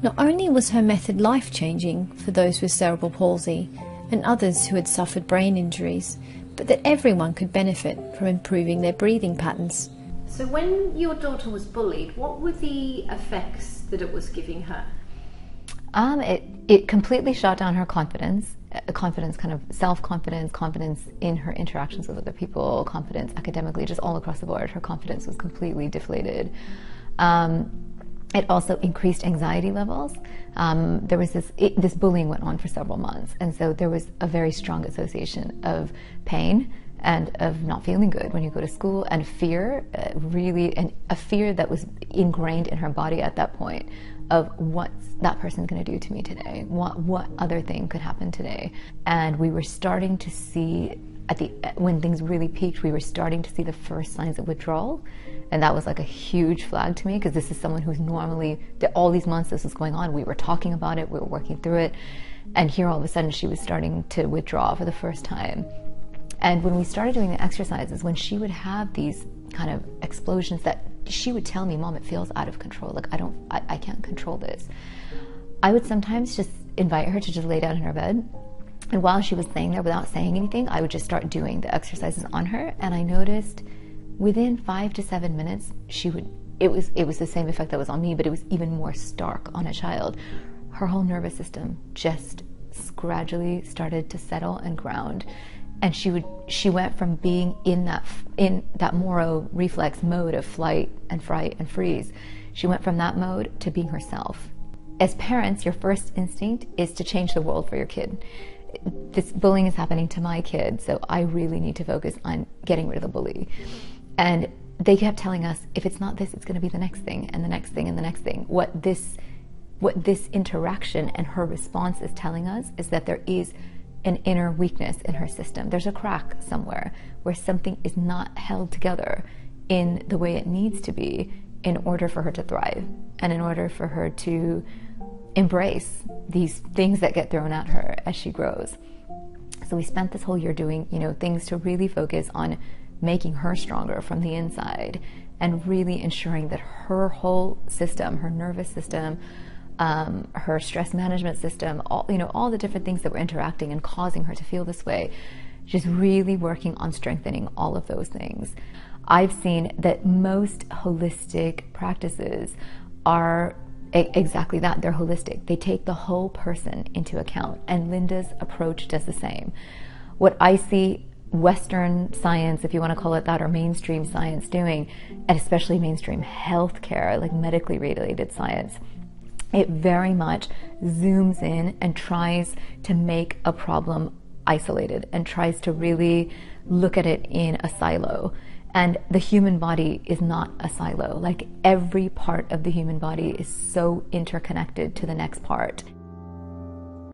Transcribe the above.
Not only was her method life-changing for those with cerebral palsy and others who had suffered brain injuries, but that everyone could benefit from improving their breathing patterns. So when your daughter was bullied, what were the effects that it was giving her? It completely shot down her confidence, kind of self-confidence, confidence in her interactions with other people, confidence academically, just all across the board. Her confidence was completely deflated. It also increased anxiety levels. There was this bullying went on for several months, and so there was a very strong association of pain and of not feeling good when you go to school, and fear, and a fear that was ingrained in her body at that point of what's that person going to do to me today? What other thing could happen today? And we were starting to see, when things really peaked, we were starting to see the first signs of withdrawal. And that was like a huge flag to me, because this is someone who's normally, all these months this was going on, we were talking about it, we were working through it, and here all of a sudden she was starting to withdraw for the first time. And when we started doing the exercises, when she would have these kind of explosions that she would tell me, "Mom, it feels out of control, like I can't control this," I would sometimes just invite her to just lay down in her bed. And while she was laying there without saying anything, I would just start doing the exercises on her. And I noticed within 5 to 7 minutes, it was the same effect that was on me, but it was even more stark on a child. Her whole nervous system just gradually started to settle and ground. And she went from being in that Moro reflex mode of flight and fright and freeze. She went from that mode to being herself. As parents, your first instinct is to change the world for your kid. This bullying is happening to my kid, so I really need to focus on getting rid of the bully. And they kept telling us, if it's not this, it's going to be the next thing, and the next thing, and the next thing. What this interaction and her response is telling us is that there is an inner weakness in her system. There's a crack somewhere where something is not held together in the way it needs to be in order for her to thrive, and in order for her to embrace these things that get thrown at her as she grows. So we spent this whole year doing, things to really focus on making her stronger from the inside, and really ensuring that her whole system, her nervous system, her stress management system, all the different things that were interacting and causing her to feel this way, just really working on strengthening all of those things. I've seen that most holistic practices are exactly that. They're holistic. They take the whole person into account, and Linda's approach does the same. What I see Western science, if you want to call it that, or mainstream science doing, and especially mainstream healthcare, like medically related science, it very much zooms in and tries to make a problem isolated and tries to really look at it in a silo. And the human body is not a silo. Like, every part of the human body is so interconnected to the next part.